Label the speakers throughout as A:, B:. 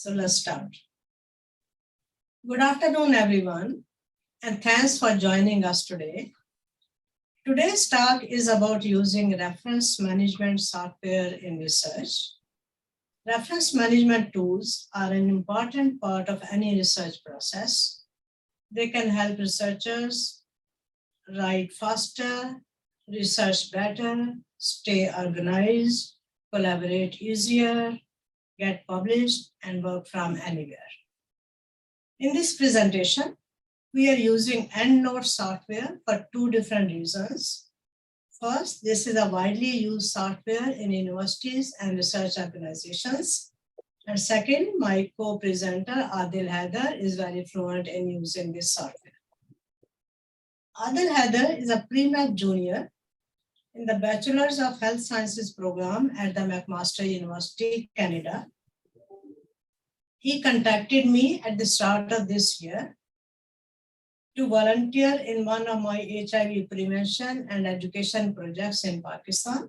A: So let's start. Good afternoon, everyone, and thanks for joining us today. Today's talk is about using reference management software in research. Reference management tools are an important part of any research process. They can help researchers write faster, research better, stay organized, collaborate easier, get published, and work from anywhere. In this presentation, we are using EndNote software for two different reasons. First, this is a widely used software in universities and research organizations. And second, my co-presenter, Adil Haider, is very fluent in using this software. Adil Haider is a pre-med junior in the Bachelor's of Health Sciences program at the McMaster University, Canada. He contacted me at the start of this year to volunteer in one of my HIV prevention and education projects in Pakistan.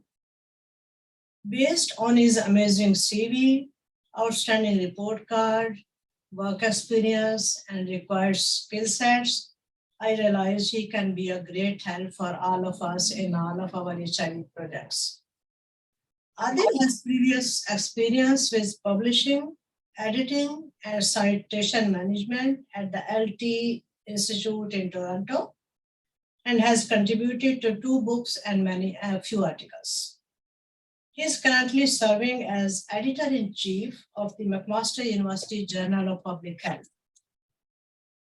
A: Based on his amazing CV, outstanding report card, work experience, and required skill sets, I realized he can be a great help for all of us in all of our HIV projects. Adil has previous experience with publishing, editing, and citation management at the LT Institute in Toronto, and has contributed to 2 books and a few articles. He is currently serving as editor-in-chief of the McMaster University Journal of Public Health.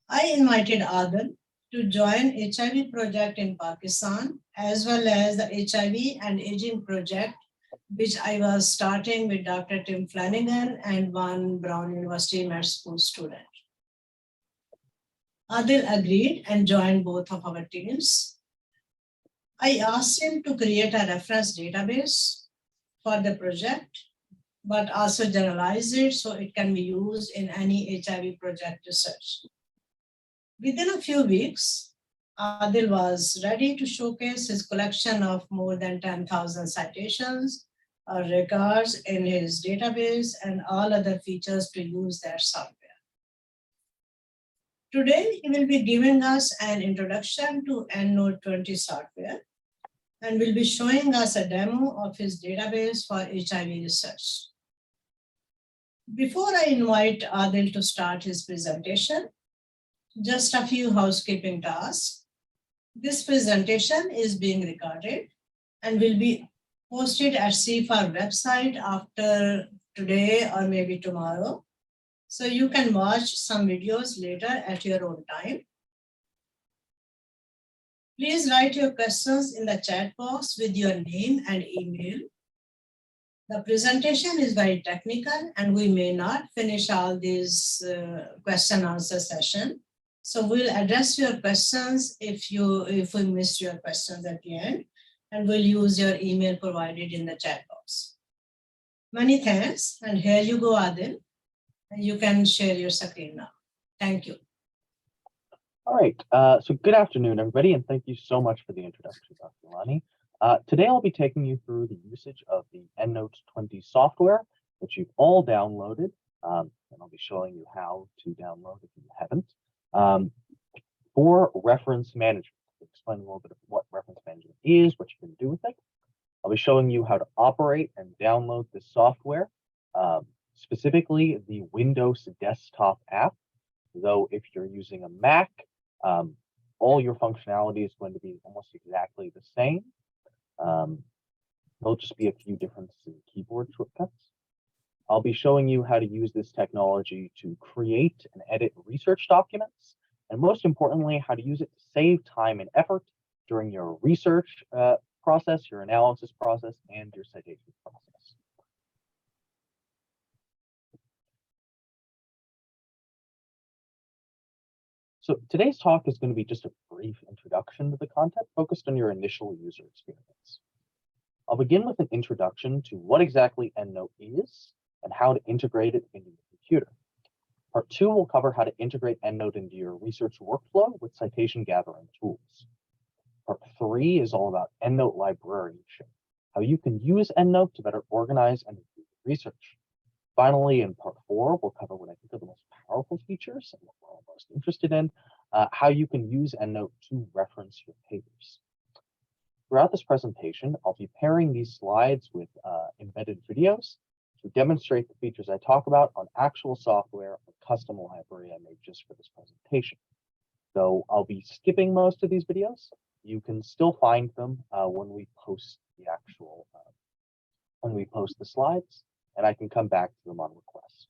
A: I invited Adil to join HIV project in Pakistan, as well as the HIV and aging project, which I was starting with Dr. Tim Flanagan and one Brown University Med School student. Adil agreed and joined both of our teams. I asked him to create a reference database for the project, but also generalize it so it can be used in any HIV project research. Within a few weeks, Adil was ready to showcase his collection of more than 10,000 citations or records in his database and all other features to use that software. Today, he will be giving us an introduction to EndNote 20 software and will be showing us a demo of his database for HIV research. Before I invite Adil to start his presentation, just a few housekeeping tasks. This presentation is being recorded and will be posted at CFAR website after today or maybe tomorrow. So you can watch some videos later at your own time. Please write your questions in the chat box with your name and email. The presentation is very technical and we may not finish all these question answer session. So we'll address your questions if we missed your questions at the end, and we'll use your email provided in the chat box. Many thanks, and here you go, Adil. And you can share your screen now. Thank you.
B: All right, so good afternoon, everybody, and thank you so much for the introduction, Dr. Lani. Today I'll be taking you through the usage of the EndNote 20 software, which you've all downloaded, and I'll be showing you how to download if you haven't. For reference management, I'll explain a little bit of what reference management is, what you can do with it. I'll be showing you how to operate and download this software, specifically the Windows desktop app. Though if you're using a Mac, all your functionality is going to be almost exactly the same. There'll just be a few differences in keyboard shortcuts. I'll be showing you how to use this technology to create and edit research documents, and most importantly, how to use it to save time and effort during your research process, your analysis process, and your citation process. So today's talk is going to be just a brief introduction to the content focused on your initial user experience. I'll begin with an introduction to what exactly EndNote is and how to integrate it into your computer. Part 2 will cover how to integrate EndNote into your research workflow with citation gathering tools. Part 3 is all about EndNote librarianship, how you can use EndNote to better organize and improve research. Finally, in part 4, we'll cover what I think are the most powerful features and what we're all most interested in, how you can use EndNote to reference your papers. Throughout this presentation, I'll be pairing these slides with embedded videos to demonstrate the features I talk about on actual software or custom library I made just for this presentation. So I'll be skipping most of these videos. You can still find them when we post the slides, and I can come back to them on request.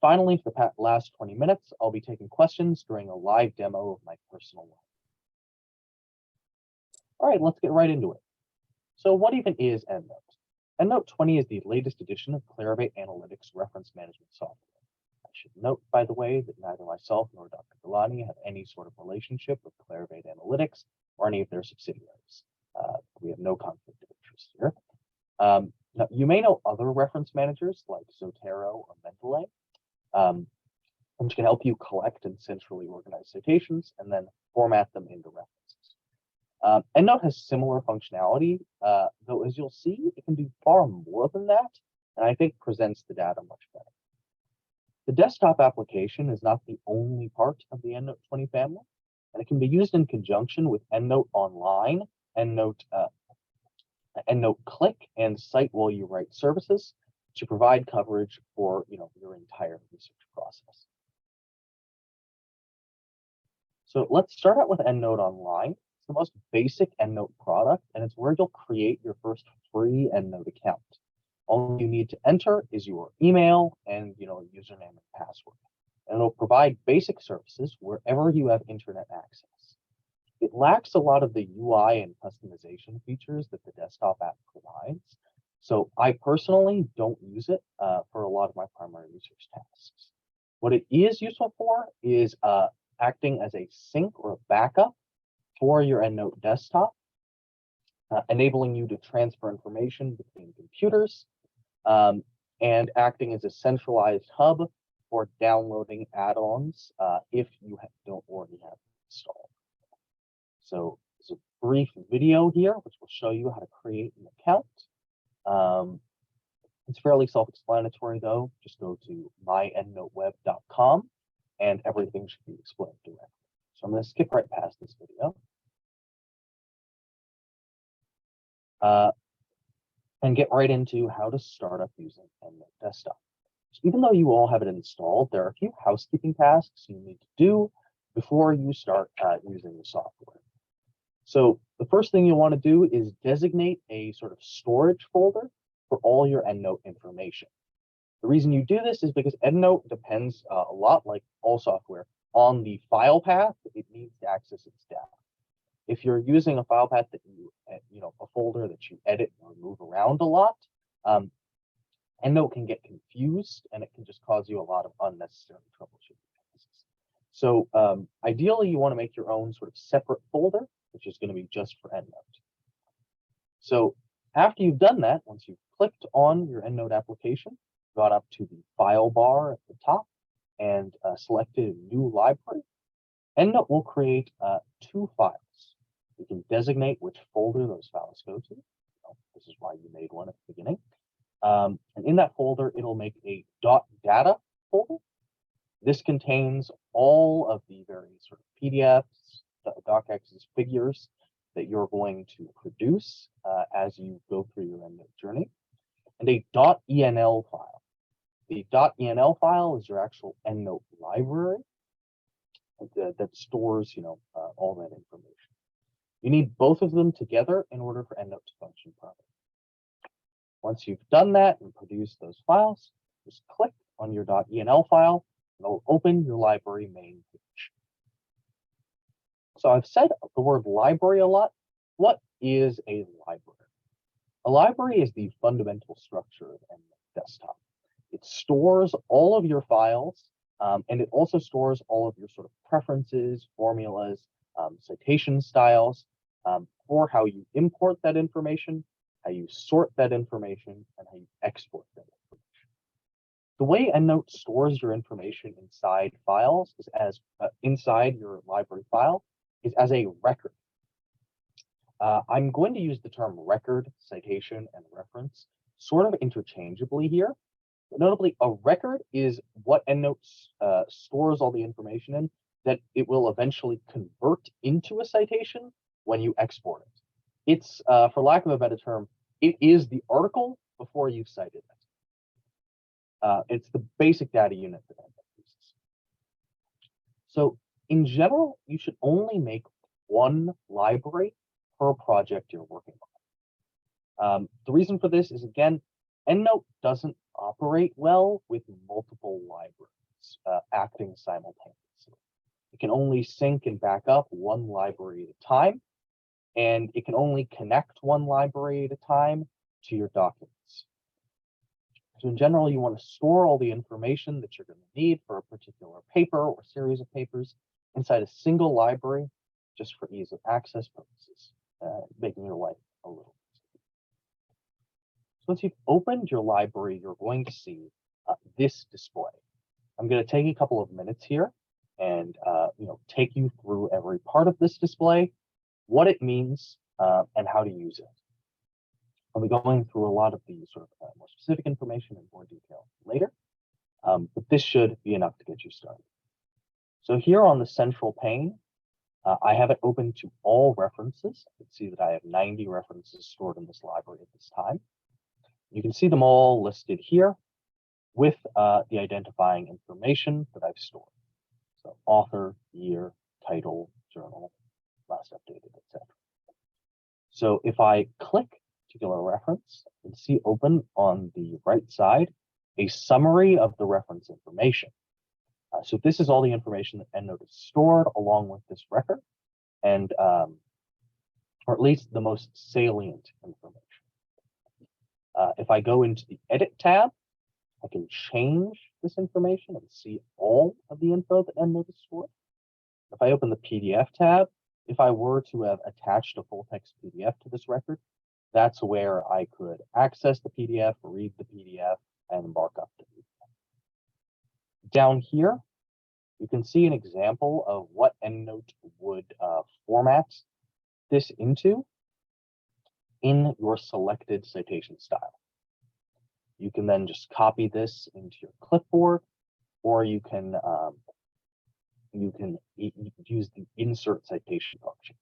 B: Finally, for the last 20 minutes, I'll be taking questions during a live demo of my personal life. All right, let's get right into it. So what even is EndNote? EndNote 20 is the latest edition of Clarivate Analytics reference management software. I should note, by the way, that neither myself nor Dr. Galani have any sort of relationship with Clarivate Analytics or any of their subsidiaries. We have no conflict of interest here. Now, you may know other reference managers like Zotero or Mendeley, which can help you collect and centrally organize citations and then format them into references. EndNote has similar functionality, though as you'll see, it can do far more than that, and I think presents the data much better. The desktop application is not the only part of the EndNote 20 family, and it can be used in conjunction with EndNote Online, EndNote Click, and Cite While You Write services to provide coverage for your entire research process. So let's start out with EndNote Online. It's the most basic EndNote product, and it's where you'll create your first free EndNote account. All you need to enter is your email and username and password, and it'll provide basic services wherever you have internet access. It lacks a lot of the UI and customization features that the desktop app provides, so I personally don't use it for a lot of my primary research tasks. What it is useful for is acting as a sync or a backup for your EndNote desktop, enabling you to transfer information between computers, and acting as a centralized hub for downloading add-ons if you don't already have it installed. So there's a brief video here which will show you how to create an account. It's fairly self-explanatory though. Just go to myendnoteweb.com and everything should be explained directly. So I'm going to skip right past this video. And get right into how to start up using EndNote Desktop. So even though you all have it installed, there are a few housekeeping tasks you need to do before you start using the software. So the first thing you'll want to do is designate a sort of storage folder for all your EndNote information. The reason you do this is because EndNote depends a lot, like all software, on the file path it needs to access its data. If you're using a file path that a folder that you edit or move around a lot, EndNote can get confused and it can just cause you a lot of unnecessary troubleshooting tasks. So ideally, you want to make your own sort of separate folder, which is going to be just for EndNote. So after you've done that, once you've clicked on your EndNote application, gone up to the file bar at the top and selected a new library, EndNote will create 2 files. You can designate which folder those files go to. This is why you made one at the beginning. And in that folder, it'll make a .data folder. This contains all of the various sort of PDFs, docx's figures that you're going to produce as you go through your EndNote journey, and a .enl file. The .enl file is your actual EndNote library that stores, all that information. You need both of them together in order for EndNote to function properly. Once you've done that and produced those files, just click on your .enl file, and it'll open your library main page. So I've said the word library a lot. What is a library? A library is the fundamental structure of EndNote Desktop. It stores all of your files, and it also stores all of your sort of preferences, formulas, citation styles for how you import that information, how you sort that information, and how you export that information. The way EndNote stores your information inside files is as inside your library file is as a record. I'm going to use the term record, citation, and reference sort of interchangeably here. Notably, a record is what EndNote stores all the information in that it will eventually convert into a citation when you export it. It's, for lack of a better term, it is the article before you've cited it. It's the basic data unit that EndNote uses. So in general, you should only make one library per project you're working on. The reason for this is, again, EndNote doesn't operate well with multiple libraries acting simultaneously. It can only sync and back up one library at a time, and it can only connect one library at a time to your documents. So in general, you want to store all the information that you're going to need for a particular paper or series of papers inside a single library, just for ease of access purposes, making your life a little easier. So once you've opened your library, you're going to see this display. I'm going to take a couple of minutes here and take you through every part of this display, what it means, and how to use it. I'll be going through a lot of the sort of more specific information in more detail later, but this should be enough to get you started. So here on the central pane, I have it open to all references. You can see that I have 90 references stored in this library at this time. You can see them all listed here with the identifying information that I've stored. So author, year, title, journal, last updated, etc. So if I click particular reference, you can see open on the right side a summary of the reference information. So this is all the information that EndNote has stored along with this record, and or at least the most salient information. If I go into the Edit tab, I can change this information and see all of the info that EndNote has stored. If I open the PDF tab, if I were to have attached a full text PDF to this record, that's where I could access the PDF, read the PDF, and mark up the PDF. Down here, you can see an example of what EndNote would format this into in your selected citation style. You can then just copy this into your clipboard, or you can use the insert citation function.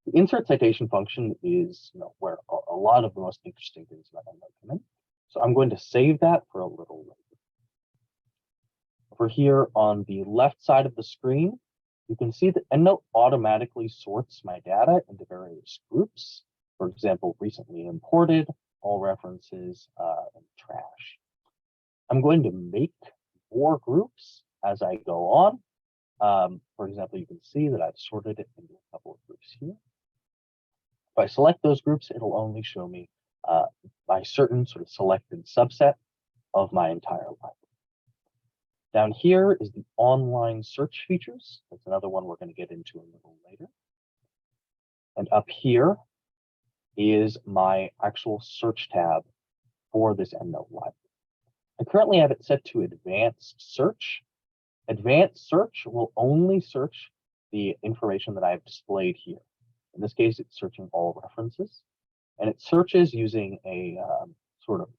B: The insert citation function is where a lot of the most interesting things about EndNote come in. So I'm going to save that for a little later. Over here on the left side of the screen, you can see that EndNote automatically sorts my data into various groups. For example, recently imported, all references, and trash. I'm going to make more groups as I go on. For example, you can see that I've sorted it into a couple of groups here. If I select those groups, it'll only show me my certain sort of selected subset of my entire library. Down here is the online search features. That's another one we're going to get into a little later. And up here is my actual search tab for this EndNote library. I currently have it set to advanced search. Advanced search will only search the information that I've displayed here. In this case, it's searching all references, and it searches using a sort of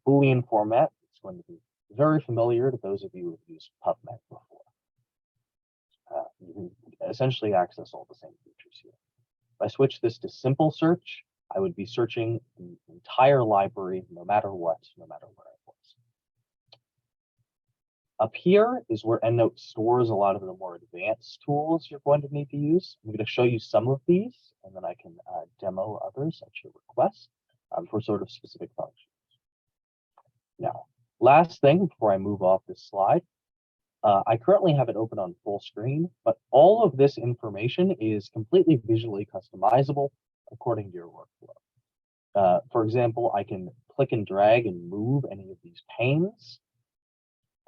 B: Boolean format. It's going to be very familiar to those of you who've used PubMed before. You can essentially access all the same features here. If I switch this to simple search, I would be searching the entire library, no matter what, no matter where it was. Up here is where EndNote stores a lot of the more advanced tools you're going to need to use. I'm going to show you some of these, and then I can demo others at your request for sort of specific functions. Now, last thing before I move off this slide, I currently have it open on full screen, but all of this information is completely visually customizable according to your workflow. For example, I can click and drag and move any of these panes.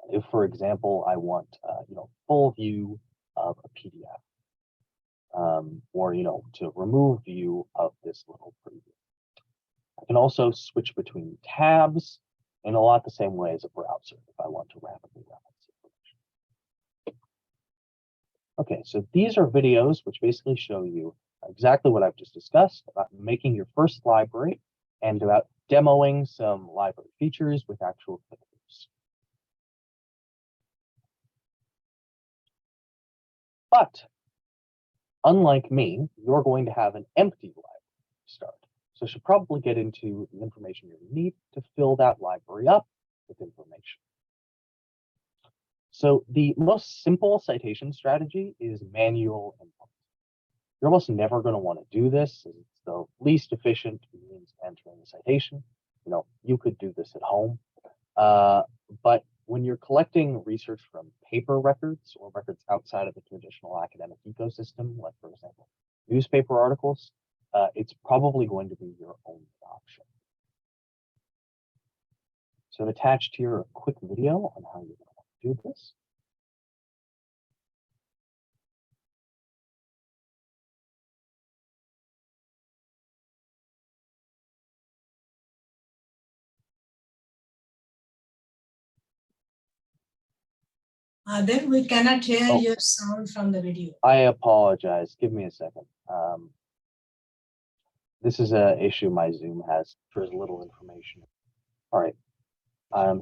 B: If, for example, I want full view of a PDF, or to remove view of this little preview. I can also switch between tabs in a lot the same way as a browser if I want to rapidly reference information. Okay, so these are videos which basically show you exactly what I've just discussed about making your first library and about demoing some library features with actual clickable But unlike me, you're going to have an empty library to start. So you should probably get into the information you need to fill that library up with information. So the most simple citation strategy is manual input. You're almost never going to want to do this, as it's the least efficient means of entering a citation. You could do this at home, but when you're collecting research from paper records or records outside of the traditional academic ecosystem, like for example, newspaper articles, it's probably going to be your only option. So I've attached here a quick video on how you're going to want to do this.
A: Then we cannot hear your sound from the video.
B: I apologize. Give me a second. This is an issue my Zoom has. There's little information. All right.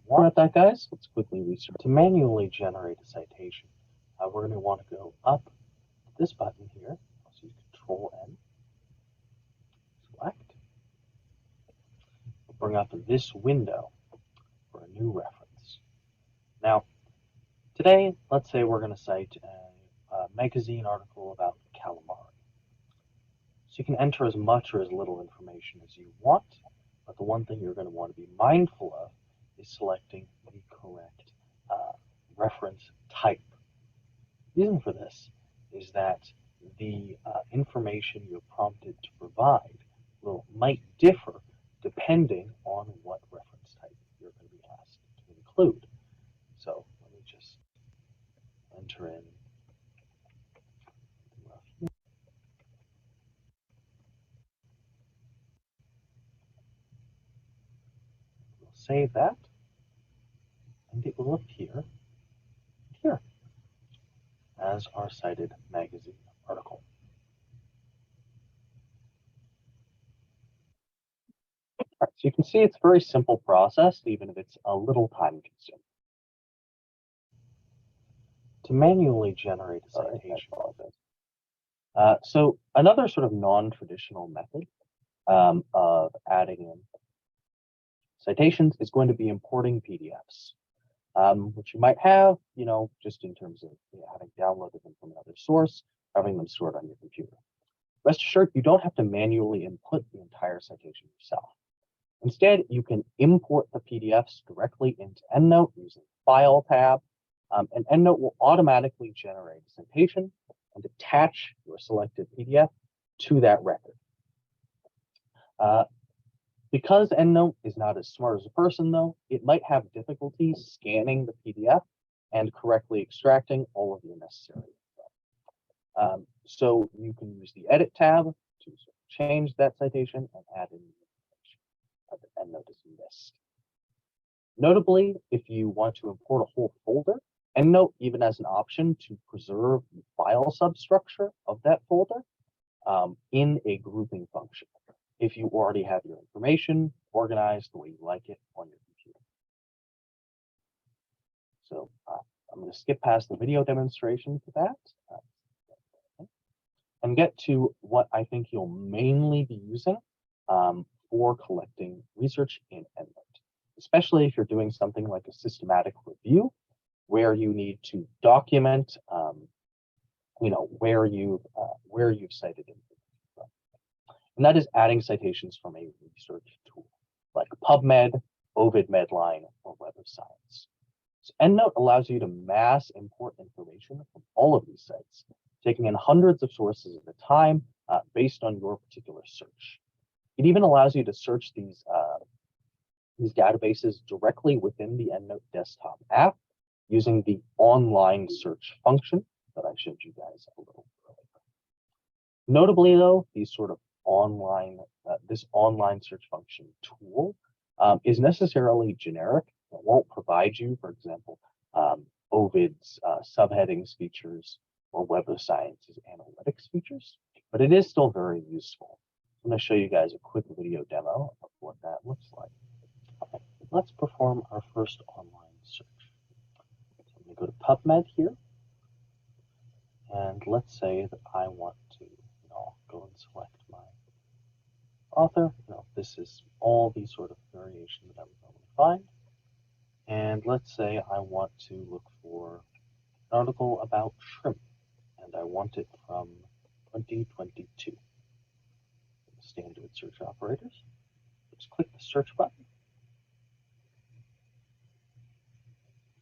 B: More about that, guys. Let's quickly restart. To manually generate a citation, we're going to want to go up to this button here. I'll use Control-N. Select. We'll bring up this window for a new reference. Now, today, let's say we're going to cite a magazine article about calamari. So you can enter as much or as little information as you want, but the one thing you're going to want to be mindful of is selecting the correct reference type. The reason for this is that the information you're prompted to provide might differ depending on what reference type you're going to be asked to include. So let me just enter in we'll save that, and it will appear here as our cited magazine article. All right, so you can see it's a very simple process, even if it's a little time consuming. To manually generate a citation. So another sort of non-traditional method of adding in citations is going to be importing PDFs, which you might have, just in terms of having downloaded them from another source, having them stored on your computer. Rest assured, you don't have to manually input the entire citation yourself. Instead, you can import the PDFs directly into EndNote using the File tab, and EndNote will automatically generate a citation and attach your selected PDF to that record. Because EndNote is not as smart as a person, though, it might have difficulty scanning the PDF and correctly extracting all of the necessary info. So you can use the Edit tab to change that citation and add in the information that EndNote is missed. Notably, if you want to import a whole folder, EndNote even has an option to preserve the file substructure of that folder in a grouping function, if you already have your information organized the way you like it on your computer. So I'm going to skip past the video demonstration for that and get to what I think you'll mainly be using for collecting research in EndNote, especially if you're doing something like a systematic review where you need to document where you've cited information from. And that is adding citations from a research tool like PubMed, Ovid Medline, or Web of Science. So EndNote allows you to mass import information from all of these sites, taking in hundreds of sources at a time based on your particular search. It even allows you to search these databases directly within the EndNote desktop app using the online search function that I showed you guys a little earlier. Notably, though, these sort of this online search function tool is necessarily generic. It won't provide you, for example, Ovid's subheadings features or Web of Science's analytics features, but it is still very useful. I'm going to show you guys a quick video demo of what that looks like. Okay, let's perform our first online search. So I'm going to go to PubMed here, And let's say that I want to, I'll go and select my author. This is all these sort of variation that I would normally find. And let's say I want to look for an article about shrimp, and I want it from 2022. Standard search operators. Just click the search button,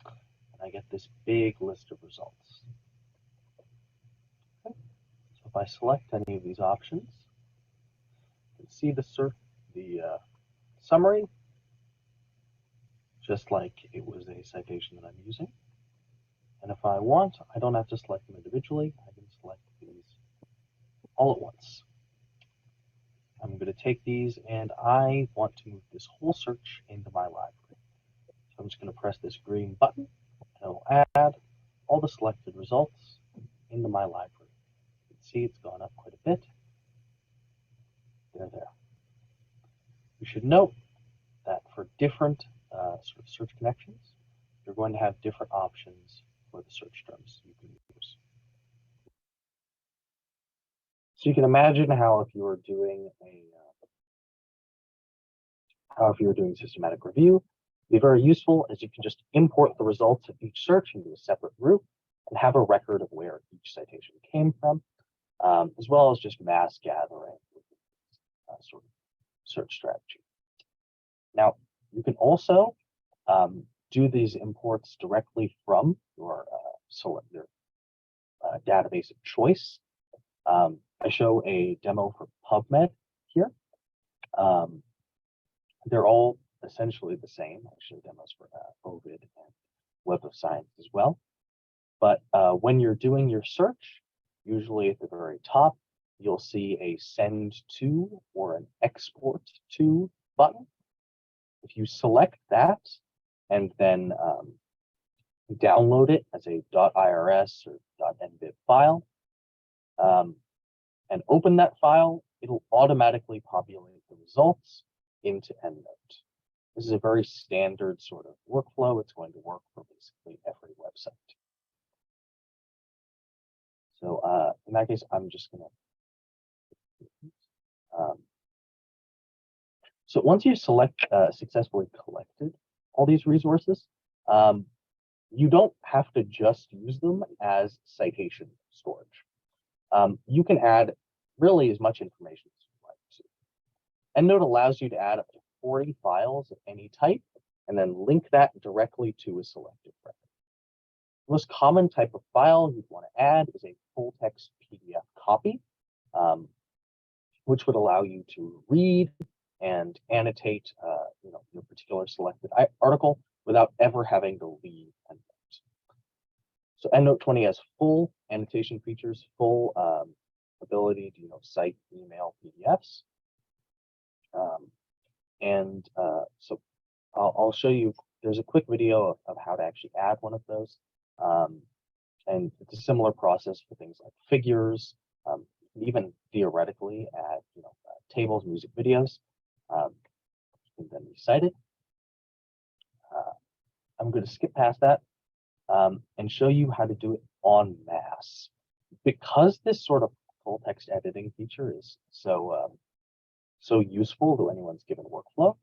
B: and I get this big list of results. Okay. So if I select any of these options, you can see the summary, just like it was a citation that I'm using. And if I want, I don't have to select them individually. I can select these all at once. I'm going to take these, and I want to move this whole search into my library. So I'm just going to press this green button, and it'll add all the selected results into my library. You can see it's gone up quite a bit. They're there. You should note that for different sort of search connections, you're going to have different options for the search terms you can use. So you can imagine how if you were doing systematic review, it'd be very useful as you can just import the results of each search into a separate group and have a record of where each citation came from, as well as just mass gathering sort of search strategy. Now, you can also do these imports directly from your database of choice. I show a demo for PubMed here. They're all essentially the same. I show demos for Ovid and Web of Science as well. But when you're doing your search, usually at the very top, you'll see a send to or an export to button. If you select that and then download it as a .irs or .nbib file and open that file, it'll automatically populate the results into EndNote. This is a very standard sort of workflow. It's going to work for basically every website. So in that case, I'm just going to. So once you successfully collected all these resources, you don't have to just use them as citation storage. You can add really as much information as you like to. EndNote allows you to add up to 40 files of any type and then link that directly to a selected record. The most common type of file you'd want to add is a full text PDF copy, which would allow you to read and annotate your particular selected article without ever having to leave EndNote. So EndNote 20 has full annotation features, full ability to cite, email PDFs. So I'll show you, there's a quick video of how to actually add one of those. And it's a similar process for things like figures, even theoretically add tables, music videos, and then recite it. I'm going to skip past that and show you how to do it en masse. Because this sort of full text editing feature is so useful to anyone's given workflow,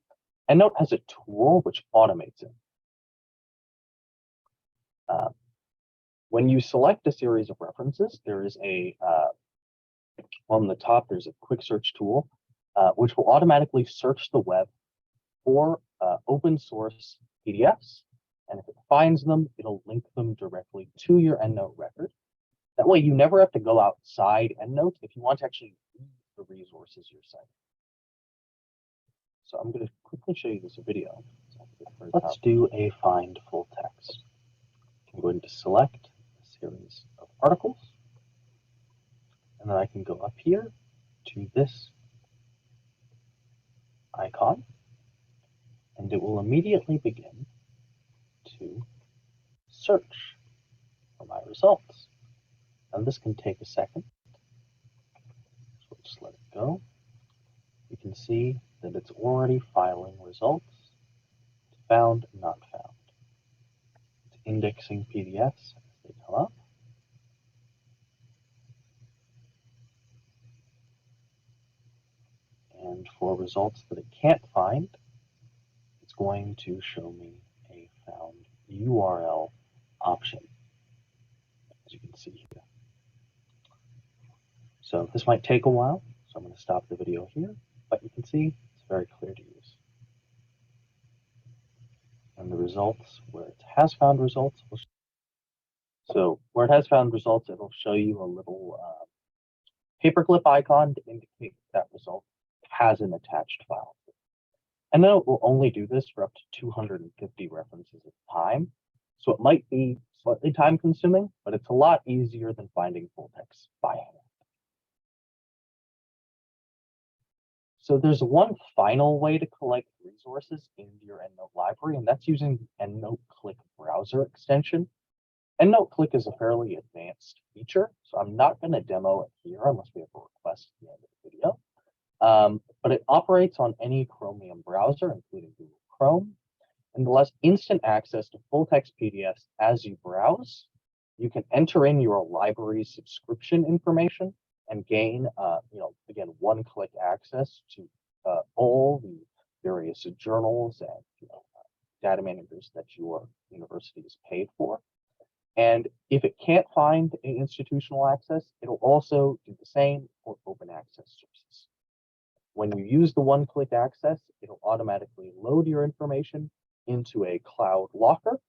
B: EndNote has a tool which automates it. When you select a series of references, there is on the top, there's a quick search tool, which will automatically search the web for open source PDFs. And if it finds them, it'll link them directly to your EndNote record. That way, you never have to go outside EndNote if you want to actually read the resources you're citing. So I'm going to quickly show you this video. Let's do a find full text. I'm going to select a series of articles, and then I can go up here to this icon, and it will immediately begin to search for my results. And this can take a second, so we'll just let it go. You can see that it's already filing results, found, not found. It's indexing PDFs as they come up. And for results that it can't find, it's going to show me a found URL option, as you can see here. So this might take a while, so I'm going to stop the video here, but you can see it's very clear to use. And the results, where it has found results, so where it has found results, it'll show you a little paperclip icon to indicate that result has an attached file. And then it will only do this for up to 250 references at a time. So it might be slightly time consuming, but it's a lot easier than finding full text by hand. So there's one final way to collect resources into your EndNote library, and that's using the NoteClick browser extension. NoteClick is a fairly advanced feature, so I'm not going to demo it here unless we have a request at the end of the video. But it operates on any Chromium browser, including Google Chrome, and allows instant access to full-text PDFs as you browse. You can enter in your library's subscription information and gain, again, one-click access to all the various journals and data managers that your university is paid for. And if it can't find an institutional access, it'll also do the same for open access sources. When you use the one-click access, it'll automatically load your information into a cloud locker.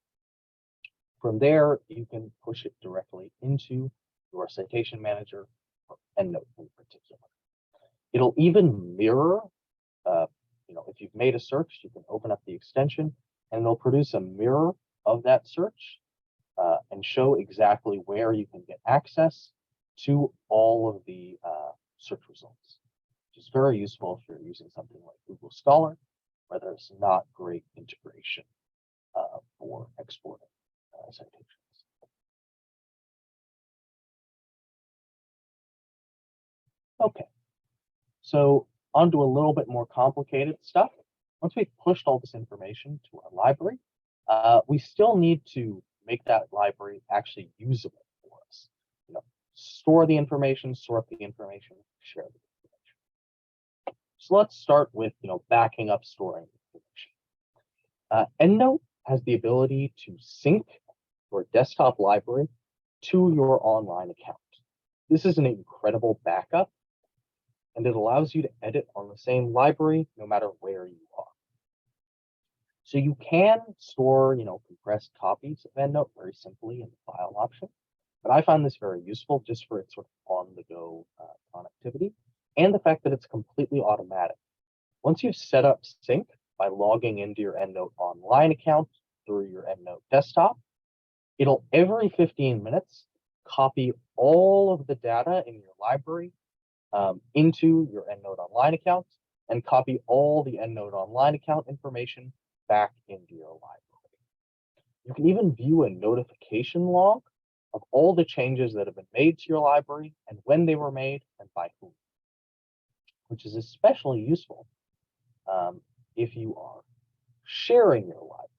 B: From there, you can push it directly into your citation manager, or EndNote in particular. It'll even mirror, if you've made a search, you can open up the extension and it'll produce a mirror of that search and show exactly where you can get access to all of the search results, which is very useful if you're using something like Google Scholar, where there's not great integration for exporting citations. Okay, so on to a little bit more complicated stuff. Once we've pushed all this information to our library, we still need to make that library actually usable for us. Store the information, sort the information, share the information. So let's start with backing up storing information. EndNote has the ability to sync your desktop library to your online account. This is an incredible backup, and it allows you to edit on the same library no matter where you are. So you can store, compressed copies of EndNote very simply in the file option, but I find this very useful just for its sort of on-the-go connectivity and the fact that it's completely automatic. Once you've set up sync by logging into your EndNote Online account through your EndNote desktop, it'll every 15 minutes copy all of the data in your library into your EndNote Online account and copy all the EndNote Online account information back into your library. You can even view a notification log of all the changes that have been made to your library and when they were made and by whom, which is especially useful if you are sharing your library.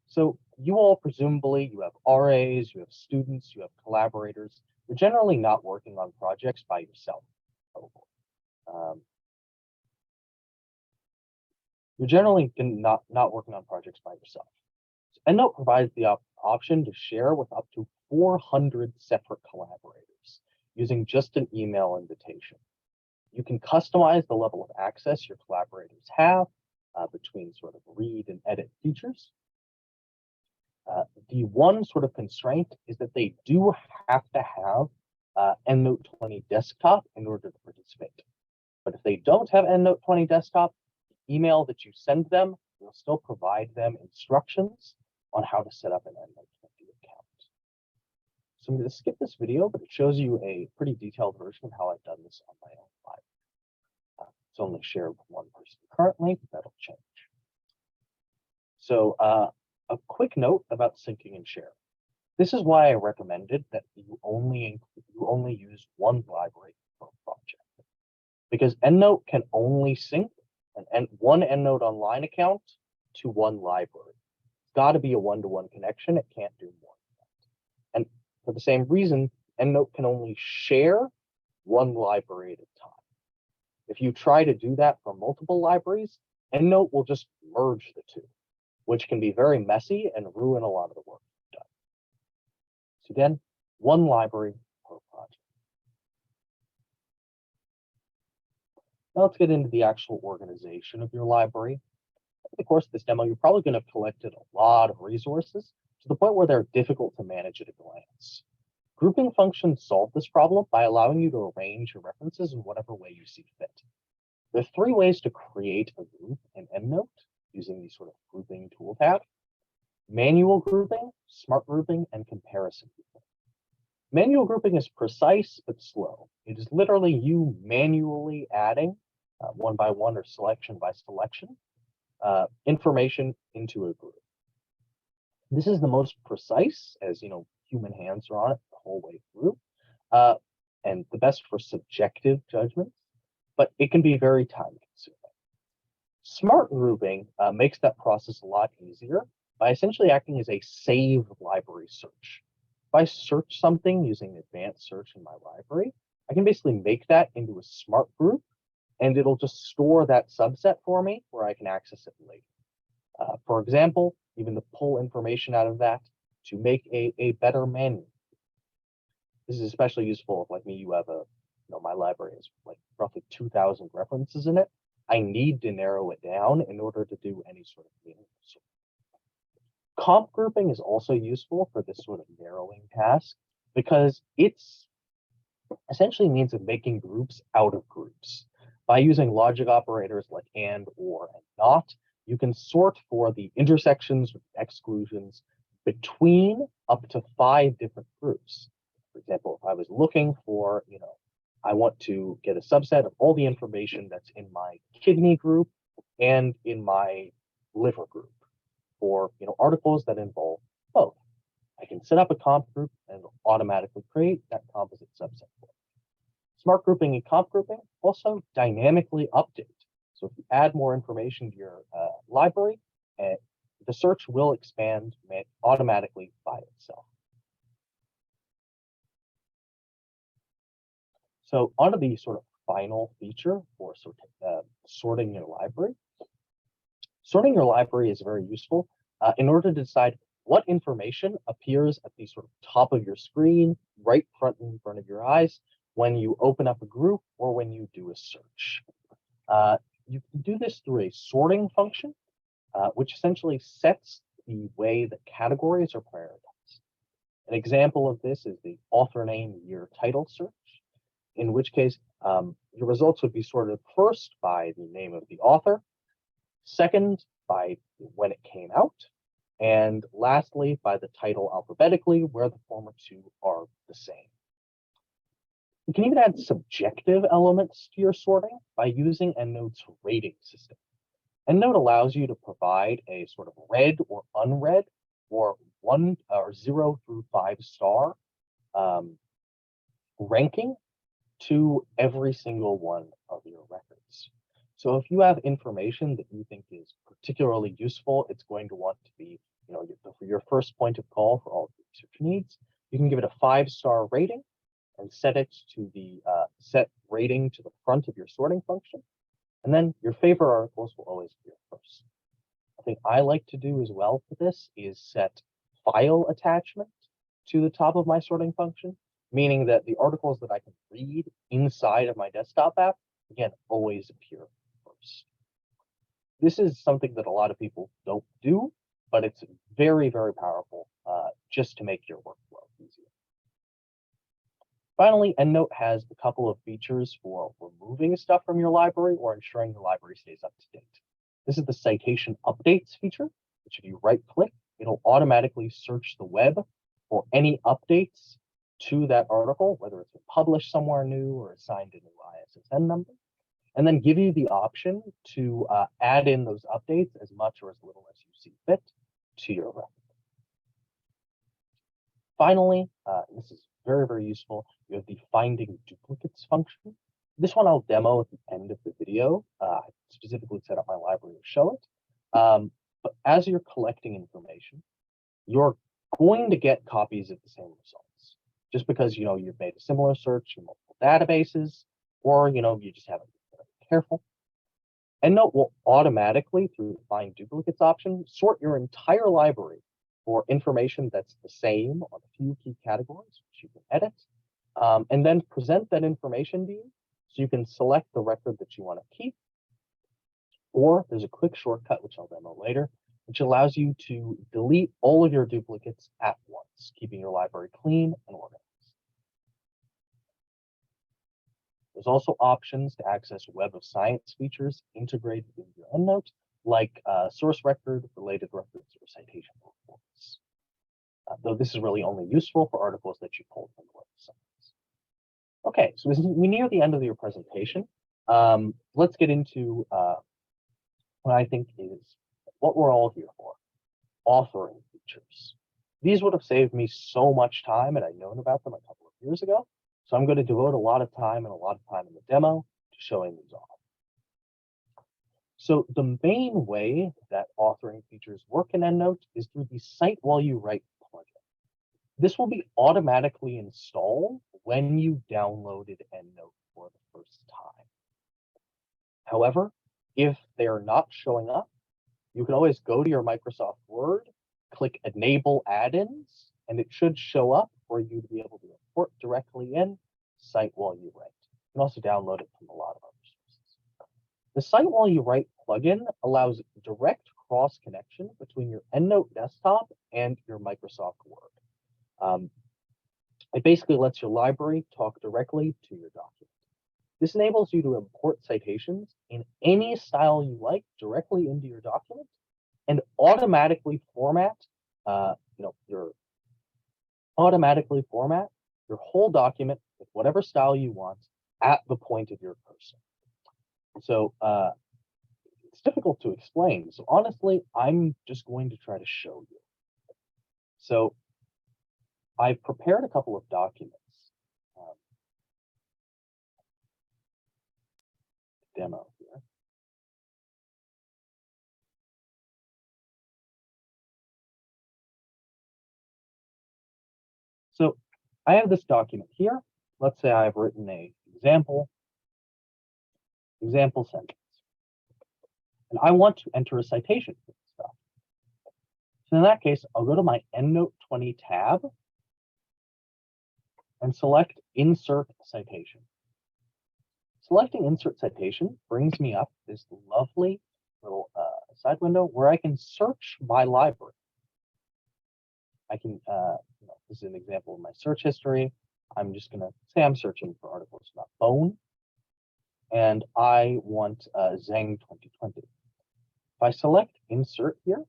B: So you all presumably, you have RAs, you have students, you have collaborators. You're generally not working on projects by yourself. You're generally not working on projects by yourself. So EndNote provides the option to share with up to 400 separate collaborators using just an email invitation. You can customize the level of access your collaborators have between sort of read and edit features. The one sort of constraint is that they do have to have EndNote 20 desktop in order to participate. But if they don't have EndNote 20 desktop, email that you send them will still provide them instructions on how to set up an EndNote 20 account. So I'm going to skip this video, but it shows you a pretty detailed version of how I've done this on my own library. It's only shared with one person currently, but that'll change. So a quick note about syncing and sharing. This is why I recommended that you only use one library per project, because EndNote can only sync one EndNote Online account to one library. It's got to be a one-to-one connection. It can't do more than that. And for the same reason, EndNote can only share one library at a time. If you try to do that for multiple libraries, EndNote will just merge the two, which can be very messy and ruin a lot of the work you've done. So again, one library per project. Now let's get into the actual organization of your library. Over the course of this demo, you're probably going to have collected a lot of resources to the point where they're difficult to manage at a glance. Grouping functions solve this problem by allowing you to arrange your references in whatever way you see fit. There are three ways to create a group in EndNote using the sort of grouping tool tab: manual grouping, smart grouping, and comparison grouping. Manual grouping is precise but slow. It is literally you manually adding one by one or selection by selection information into a group. This is the most precise, as human hands are on it the whole way through, and the best for subjective judgments, but it can be very time consuming. Smart grouping makes that process a lot easier by essentially acting as a save library search. If I search something using advanced search in my library, I can basically make that into a smart group, and it'll just store that subset for me where I can access it later. For example, even to pull information out of that to make a better menu. This is especially useful if, like me, you have my library is like roughly 2,000 references in it. I need to narrow it down in order to do any sort of meaningful sort. Comp grouping is also useful for this sort of narrowing task because it's essentially means of making groups out of groups. By using logic operators like and, or, and not, you can sort for the intersections or exclusions between up to 5 different groups. For example, if I was looking for, I want to get a subset of all the information that's in my kidney group and in my liver group for, articles that involve both. I can set up a comp group and it'll automatically create that composite subset for it. Smart grouping and comp grouping also dynamically update. So if you add more information to your library, the search will expand automatically by itself. So onto the sort of final feature for sorting your library. Sorting your library is very useful in order to decide what information appears at the sort of top of your screen, right in front of your eyes, when you open up a group or when you do a search. You can do this through a sorting function, which essentially sets the way that categories are prioritized. An example of this is the author name year title search, in which case your results would be sorted first by the name of the author, second by when it came out, and lastly by the title alphabetically, where the former two are the same. You can even add subjective elements to your sorting by using EndNote's rating system. EndNote allows you to provide a sort of read or unread or 1 or 0 through 5 star ranking to every single one of your records. So if you have information that you think is particularly useful, it's going to want to be, your first point of call for all research needs. You can give it a 5-star rating and set it to the set rating to the front of your sorting function. And then your favorite articles will always be first. A thing I like to do as well for this is set file attachment to the top of my sorting function, meaning that the articles that I can read inside of my desktop app, again, always appear first. This is something that a lot of people don't do, but it's very, very powerful just to make your workflow easier. Finally, EndNote has a couple of features for removing stuff from your library or ensuring the library stays up to date. This is the Citation Updates feature, which if you right-click, it'll automatically search the web for any updates to that article, whether it's been published somewhere new or assigned a new ISSN number, and then give you the option to add in those updates as much or as little as you see fit to your record. Finally, this is very, very useful, you have the finding duplicates function. This one I'll demo at the end of the video. I specifically set up my library to show it. But as you're collecting information, you're going to get copies of the same results. Just because you've made a similar search in multiple databases, or you just haven't been very careful. EndNote will automatically, through the Find Duplicates option, sort your entire library for information that's the same on a few key categories, which you can edit, and then present that information to you so you can select the record that you want to keep. Or there's a quick shortcut, which I'll demo later, which allows you to delete all of your duplicates at once, keeping your library clean and organized. There's also options to access Web of Science features integrated into your EndNote, like source record, related records, or citation reports. Though this is really only useful for articles that you pulled from the Web of Science. Okay, so as we near the end of your presentation, let's get into what I think is what we're all here for, authoring features. These would have saved me so much time had I known about them a couple of years ago. So I'm going to devote a lot of time in the demo to showing these off. So the main way that authoring features work in EndNote is through the Cite While You Write plugin. This will be automatically installed when you downloaded EndNote for the first time. However, if they are not showing up, you can always go to your Microsoft Word, click Enable Add-ins, and it should show up for you to be able to import directly in Cite While You Write. You can also download it from a lot of other sources. The Cite While You Write plugin allows direct cross-connection between your EndNote desktop and your Microsoft Word. It basically lets your library talk directly to your document. This enables you to import citations in any style you like directly into your document and automatically format your whole document with whatever style you want at the point of your cursor. So it's difficult to explain. So honestly, I'm just going to try to show you. So I've prepared a couple of documents. Demo here. So I have this document here. Let's say I've written a example sentence. And I want to enter a citation for this stuff. So in that case, I'll go to my EndNote 20 tab and select Insert Citation. Selecting Insert Citation brings me up this lovely little side window where I can search my library. I can, this is an example of my search history. I'm just going to say I'm searching for articles about bone, and I want Zhang 2020. If I select Insert here,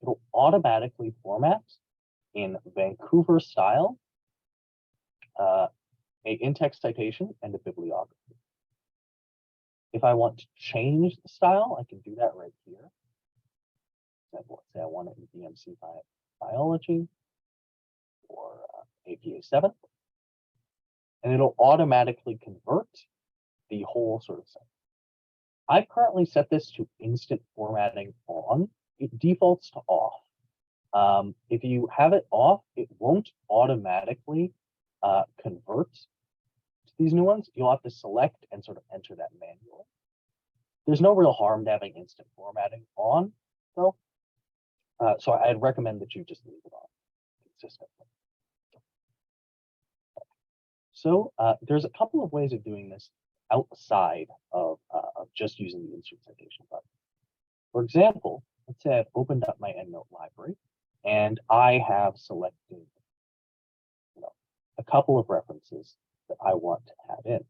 B: it'll automatically format in Vancouver style a in-text citation and a bibliography. If I want to change the style, I can do that right here. Let's say I want it in BMC Biology or APA 7, and it'll automatically convert the whole sort of thing. I've currently set this to instant formatting on. It defaults to off. If you have it off, it won't automatically convert to these new ones. You'll have to select and sort of enter that manually. There's no real harm to having instant formatting on, though. So I'd recommend that you just leave it on consistently. So there's a couple of ways of doing this outside of just using the insert citation button. For example, let's say I've opened up my EndNote library and I have selected a couple of references that I want to add in.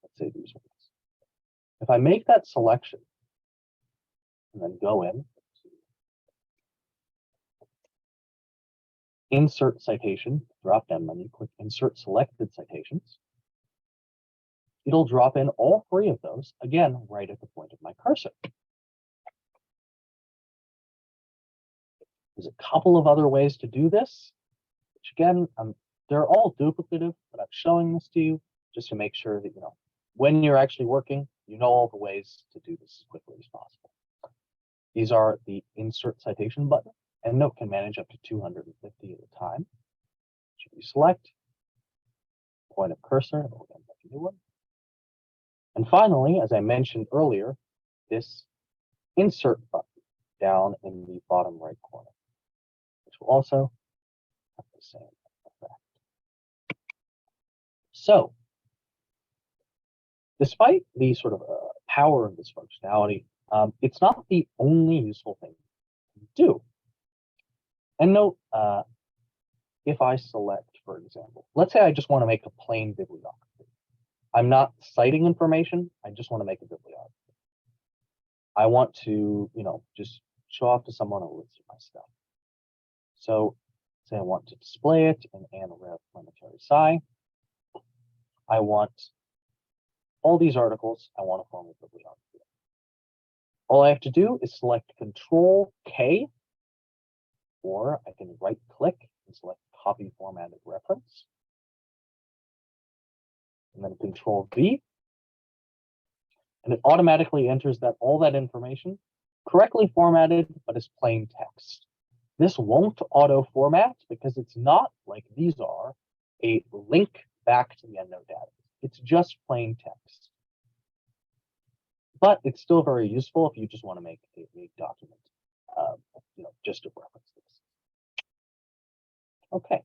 B: Let's say these ones. If I make that selection and then go in to Insert Citation, drop-down menu, click Insert Selected Citations, it'll drop in all three of those, again, right at the point of my cursor. There's a couple of other ways to do this, which again, they're all duplicative, but I'm showing this to you just to make sure that, when you're actually working, you know all the ways to do this as quickly as possible. These are the Insert Citation button. EndNote can manage up to 250 at a time. Should you select point of cursor, it'll again make a new one. And finally, as I mentioned earlier, this insert button down in the bottom right corner, which will also have the same effect. So, despite the sort of power of this functionality, it's not the only useful thing to do. EndNote, if I select, for example, let's say I just want to make a plain bibliography. I'm not citing information, I just want to make a bibliography. I want to, just show off to someone a list of my stuff. So say I want to display it in ANREV planetary sci. I want all these articles, I want to form a bibliography. All I have to do is select Control K, or I can right click and select Copy Formatted Reference. And then Control V. And it automatically enters all that information correctly formatted, but as plain text. This won't auto format because it's not like these are a link back to the EndNote database. It's just plain text. But it's still very useful if you just want to make a document, just to reference this. Okay.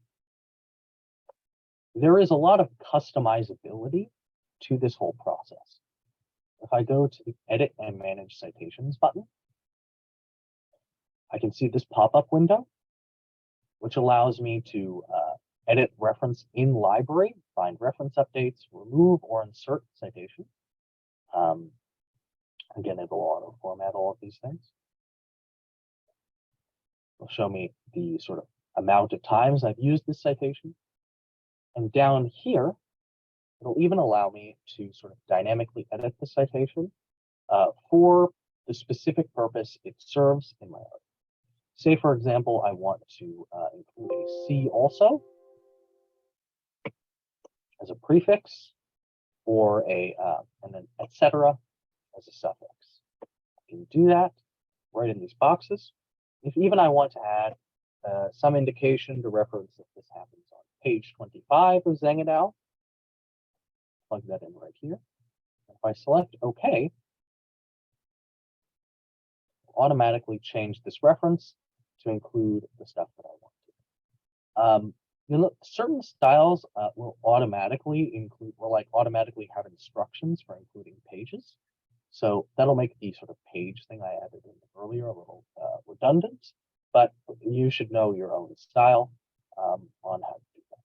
B: There is a lot of customizability to this whole process. If I go to the Edit and Manage Citations button, I can see this pop-up window, which allows me to edit reference in library, find reference updates, remove or insert citation. Again, it will auto-format all of these things. It'll show me the sort of amount of times I've used this citation. And down here, it'll even allow me to sort of dynamically edit the citation for the specific purpose it serves in my article. Say, for example, I want to include a C also as a prefix, or and then etc. as a suffix. I can do that right in these boxes. If even I want to add some indication to reference that this happens on page 25 of Zhang et al., plug that in right here. If I select OK, it'll automatically change this reference to include the stuff that I want to. Certain styles will automatically have instructions for including pages. So that'll make the sort of page thing I added in earlier a little redundant, but you should know your own style on how to do that.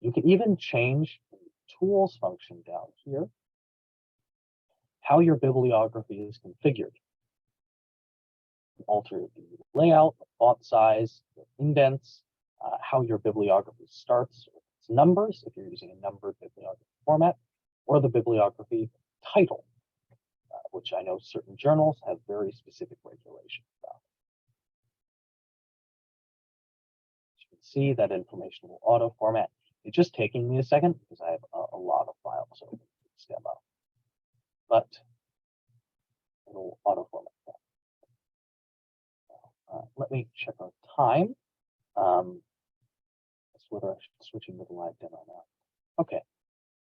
B: You can even change the tools function down here how your bibliography is configured. Alter the layout, the font size, the indents, how your bibliography starts with its numbers, if you're using a numbered bibliography format, or the bibliography title, which I know certain journals have very specific regulations about. As you can see, that information will auto-format. It's just taking me a second because I have a lot of files open in this demo, but it'll auto-format that. Let me check our time. That's whether I should switch into the live demo now. Okay,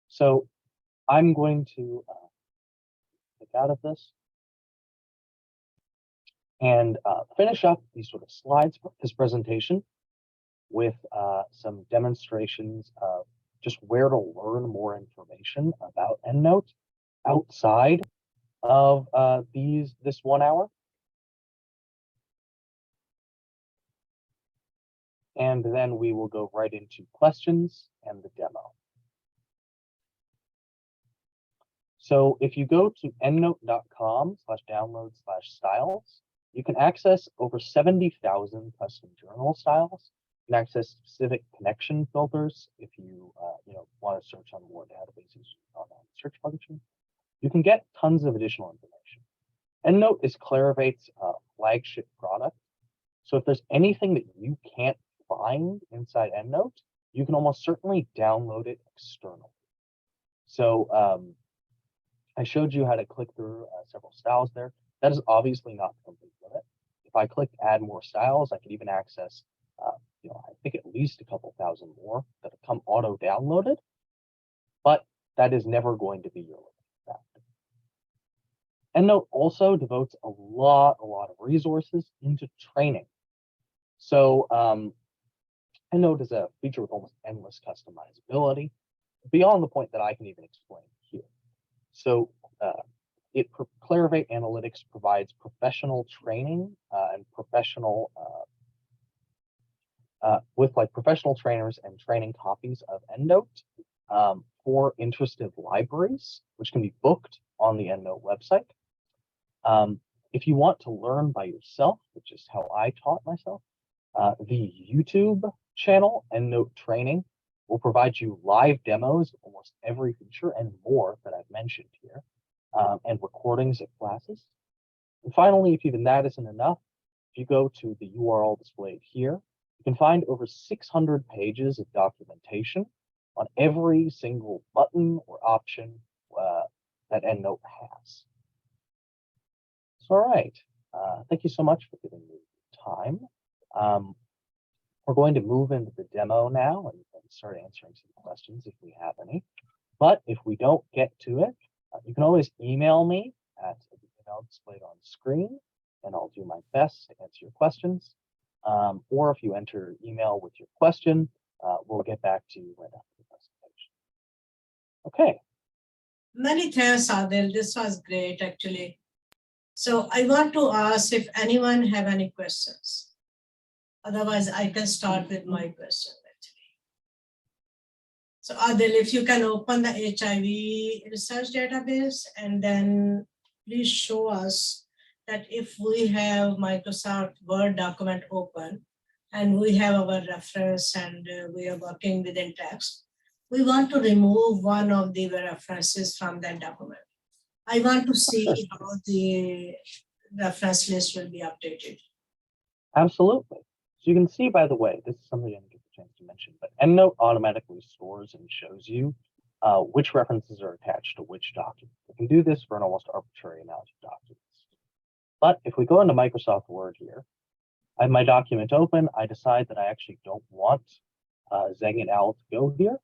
B: so I'm going to click out of this and finish up these sort of slides for this presentation with some demonstrations of just where to learn more information about EndNote outside of this 1 hour. And then we will go right into questions and the demo. So if you go to endnote.com/download/styles, you can access over 70,000 custom journal styles. You can access specific connection filters if you want to search on more databases on the search function. You can get tons of additional information. EndNote is Clarivate's flagship product. So if there's anything that you can't find inside EndNote, you can almost certainly download it externally. So I showed you how to click through several styles there. That is obviously not the complete limit. If I click add more styles, I could even access, I think at least a couple thousand more that have come auto-downloaded, but that is never going to be your limit factor. EndNote also devotes a lot of resources into training. So EndNote is a feature with almost endless customizability, beyond the point that I can even explain here. So Clarivate Analytics provides professional training and professional with like professional trainers and training copies of EndNote for interested libraries, which can be booked on the EndNote website. If you want to learn by yourself, which is how I taught myself, the YouTube channel EndNote Training will provide you live demos of almost every feature and more that I've mentioned here, and recordings of classes. And finally, if even that isn't enough, if you go to the URL displayed here, you can find over 600 pages of documentation on every single button or option that EndNote has. So, all right, thank you so much for giving me time. We're going to move into the demo now and start answering some questions if we have any. But if we don't get to it, you can always email me at the email displayed on screen, and I'll do my best to answer your questions. Or if you enter email with your question, we'll get back to you right after the presentation. Okay.
A: Many thanks, Adil. This was great, actually. So I want to ask if anyone have any questions. Otherwise, I can start with my question, actually. So Adil, if you can open the HIV research database and then please show us that if we have Microsoft Word document open and we have our reference and we are working within text, we want to remove one of the references from that document. I want to see how the reference list will be updated.
B: Absolutely. So you can see, by the way, this is something I didn't get the chance to mention, but EndNote automatically stores and shows you which references are attached to which document. You can do this for an almost arbitrary amount of documents. But if we go into Microsoft Word here, I have my document open. I decide that I actually don't want Zeng et al. To go here.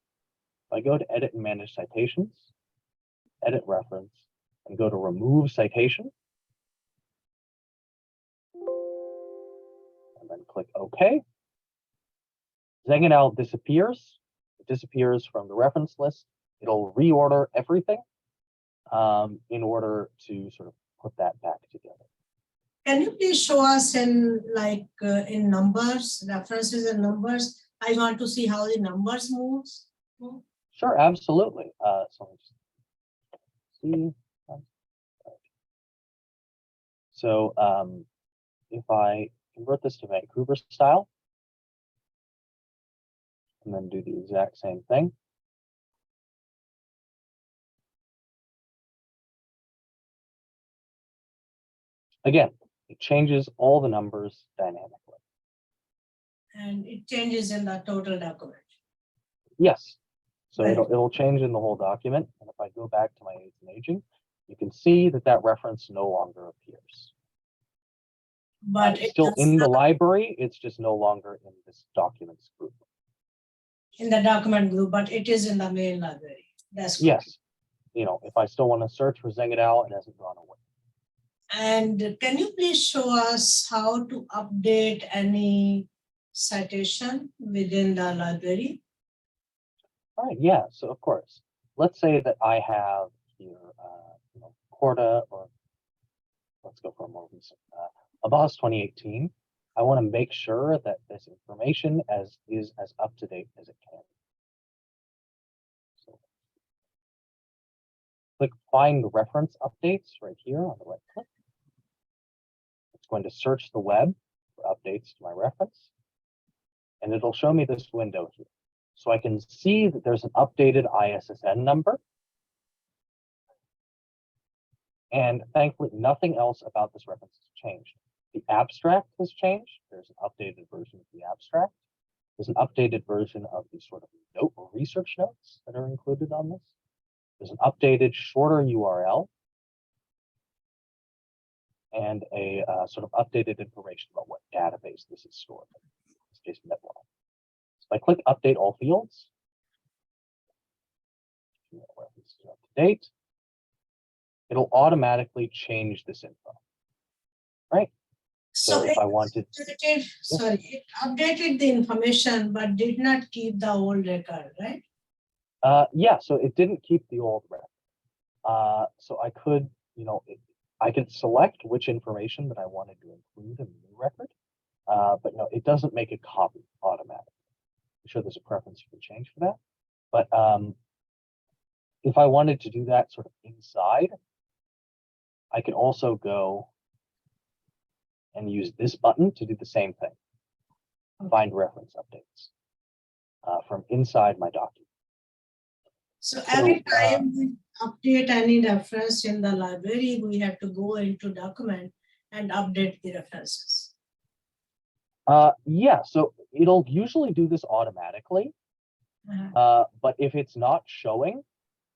B: I go to Edit and Manage Citations, Edit Reference, and go to Remove Citation. And then click OK. Zeng et al. Disappears. It disappears from the reference list. It'll reorder everything in order to sort of put that back together.
A: Can you please show us in in numbers, references and numbers? I want to see how the numbers moves.
B: Sure, absolutely. So let's see. So if I convert this to Vancouver style, and then do the exact same thing. Again, it changes all the numbers dynamically.
A: And it changes in the total document.
B: Yes. So
A: Right.
B: it'll change in the whole document. And if I go back to my AIDS and Aging, you can see that that reference no longer appears.
A: But
B: it's still in the library. It's just no longer in this documents group.
A: In the document group, but it is in the main library. That's correct.
B: Yes. You know, if I still want to search for Zeng et al., it hasn't gone away.
A: And can you please show us how to update any citation within the library?
B: All right, yeah, so of course, let's say that I have here, Corda, or let's go for a more recent, Abbas 2018. I want to make sure that this information is as up to date as it can. So click Find Reference Updates right here on the right click. It's going to search the web for updates to my reference, and it'll show me this window here. So I can see that there's an updated ISSN number. And thankfully, nothing else about this reference has changed. The abstract has changed. There's an updated version of the abstract. There's an updated version of the sort of note or research notes that are included on this. There's an updated, shorter URL. And a sort of updated information about what database this is stored in. In this case, MedLab. So if I click Update All Fields, references are up to date. it'll automatically change this info, right? So if I wanted,
A: it updated the information, but did not keep the old record, right?
B: yeah, so it didn't keep the old record. So I could, I could select which information that I wanted to include in the new record, but no, it doesn't make a copy automatically. I'm sure there's a preference you can change for that. But if I wanted to do that sort of inside, I could also go and use this button to do the same thing. Find reference updates from inside my document.
A: So every time we update any reference in the library, we have to go into document and update the references.
B: Yeah, so it'll usually do this automatically. But if it's not showing,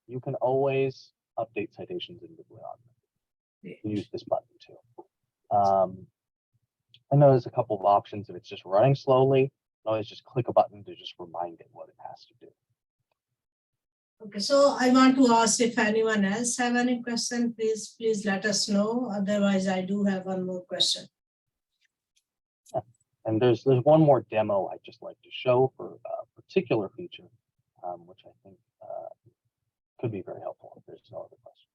B: you can always update citations in bibliography. You can use this button too. I know there's a couple of options. If it's just running slowly, you can always just click a button to just remind it what it has to do.
A: Okay, so I want to ask if anyone else have any question, please let us know. Otherwise, I do have one more question.
B: Yeah. And there's one more demo I'd just like to show for a particular feature, which I think could be very helpful if there's no other question.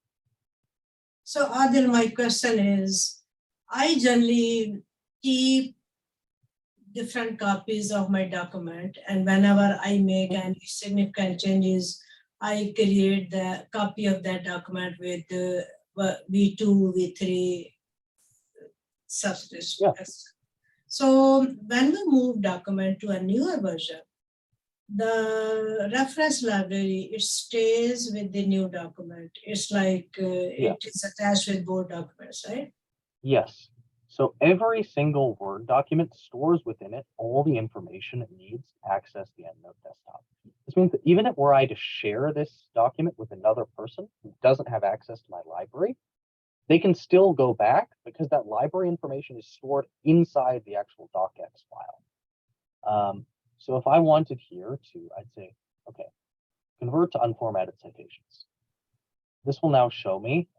A: So Adil, my question is, I generally keep different copies of my document, and whenever I make any significant changes, I create the copy of that document with the V2, V3 substitution.
B: Yeah.
A: So when we move document to a newer version, the reference library, it stays with the new document. It's like it is attached with both documents, right?
B: Yes. So every single Word document stores within it all the information it needs to access the EndNote desktop. This means that even if were I to share this document with another person who doesn't have access to my library, they can still go back because that library information is stored inside the actual docx file. So if I wanted here to, I'd say, okay, convert to unformatted citations. This will now show me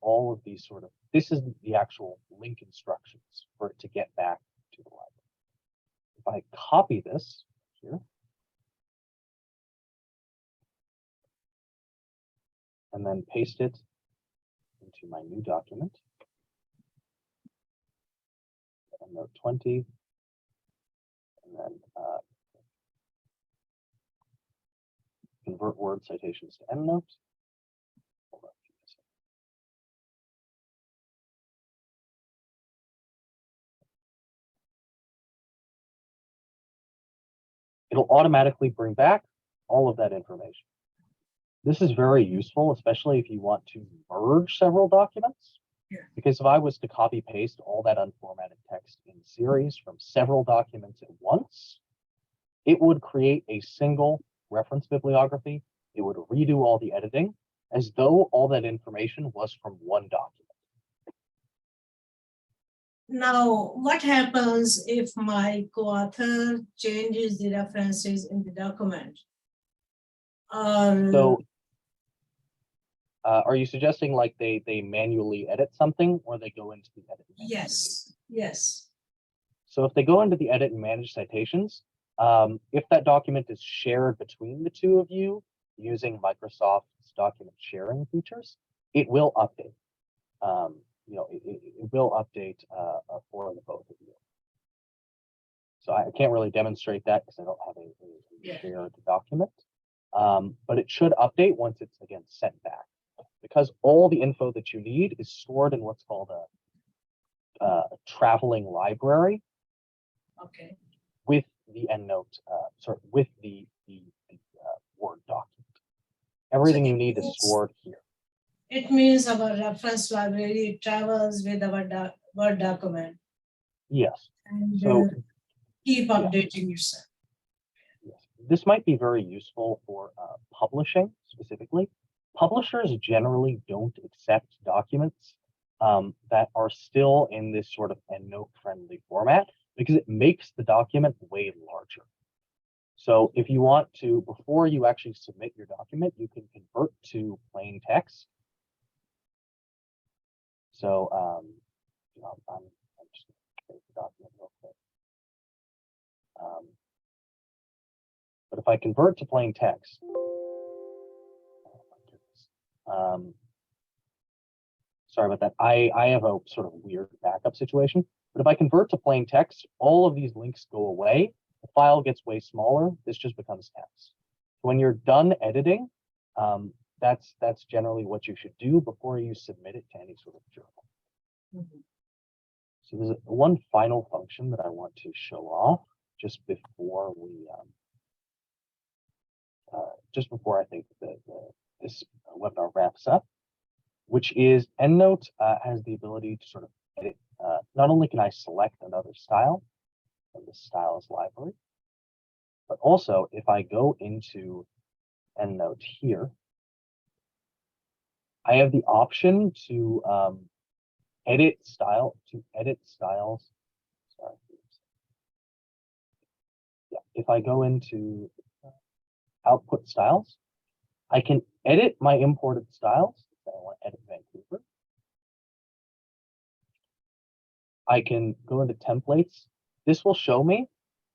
B: all of these sort of, this is the actual link instructions for it to get back to the library. If I copy this here, and then paste it into my new document, EndNote 20, and then convert Word citations to EndNote. It'll automatically bring back all of that information. This is very useful, especially if you want to merge several documents.
A: Yeah.
B: Because if I was to copy paste all that unformatted text in series from several documents at once, it would create a single reference bibliography. It would redo all the editing as though all that information was from one document.
A: Now, what happens if my co-author changes the references in the document?
B: So are you suggesting like they manually edit something, or they go into the edit?
A: Yes.
B: So if they go into the edit and manage citations, if that document is shared between the two of you using Microsoft's document sharing features, it will update. It will update for the both of you. So I can't really demonstrate that because I don't have a shared document. But it should update once it's again sent back, because all the info that you need is stored in what's called a traveling library.
A: Okay.
B: With the EndNote, with the Word document. Everything you need is stored here.
A: It means our reference library travels with our Word document.
B: Yes.
A: And
B: so
A: keep updating yourself.
B: Yes. This might be very useful for publishing specifically. Publishers generally don't accept documents that are still in this sort of EndNote friendly format, because it makes the document way larger. So if you want to, before you actually submit your document, you can convert to plain text So I'm just going to create the document real quick. But if I convert to plain text, oh my goodness. Sorry about that. I have a sort of weird backup situation. But if I convert to plain text, all of these links go away. The file gets way smaller. This just becomes text. When you're done editing, that's generally what you should do before you submit it to any sort of journal.
A: Mhm.
B: So there's one final function that I want to show off just before we, I think this webinar wraps up, which is EndNote has the ability to sort of edit. Not only can I select another style from the styles library, but also if I go into EndNote here, I have the option to edit styles. Sorry. Yeah, if I go into output styles, I can edit my imported styles. I want to edit Vancouver. I can go into templates. This will show me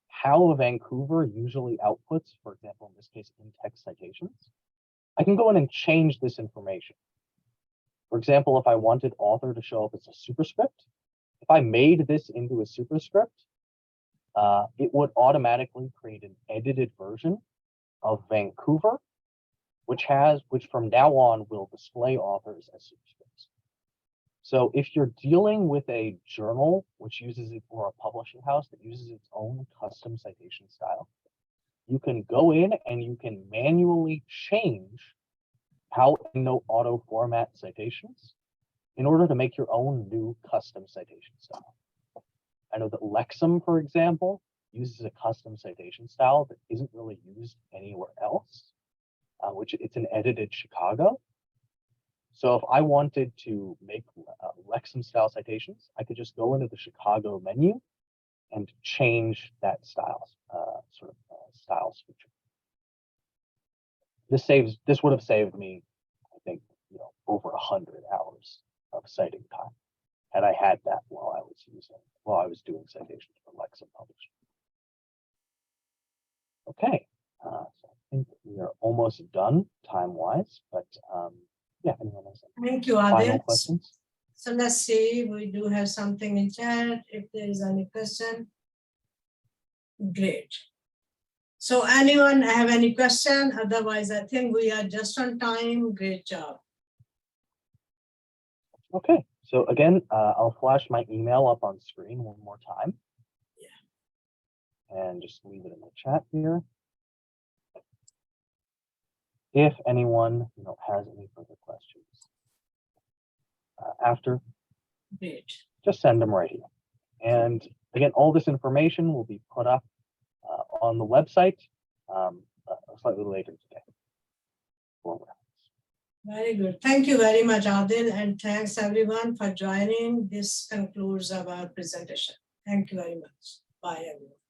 B: how Vancouver usually outputs, for example, in this case, in-text citations. I can go in and change this information. For example, if I wanted author to show up as a superscript, if I made this into a superscript, it would automatically create an edited version of Vancouver, which from now on will display authors as superscripts. So if you're dealing with a journal which uses it, or a publishing house that uses its own custom citation style, you can go in and you can manually change how EndNote auto format citations in order to make your own new custom citation style. I know that Lexham, for example, uses a custom citation style that isn't really used anywhere else, which it's an edited Chicago. So if I wanted to make Lexham style citations, I could just go into the Chicago menu and change that styles styles feature. This would have saved me, I think, over 100 hours of citing time had I had that while I was doing citations for Lexham publishing. Okay, so I think we are almost done time-wise, but yeah, anyone else?
A: Thank you,
B: Final
A: Adil.
B: questions?
A: So let's see, we do have something in chat. If there is any question, great. So anyone have any question? Otherwise, I think we are just on time. Great job.
B: Okay, so again, I'll flash my email up on screen one more time. Yeah. And just leave it in the chat here. If anyone has any further questions after,
A: Great.
B: just send them right here. And again, all this information will be put up on the website slightly later today.
A: Very good. Thank you very much, Adil, and thanks everyone for joining. This concludes our presentation. Thank you very much. Bye, everyone.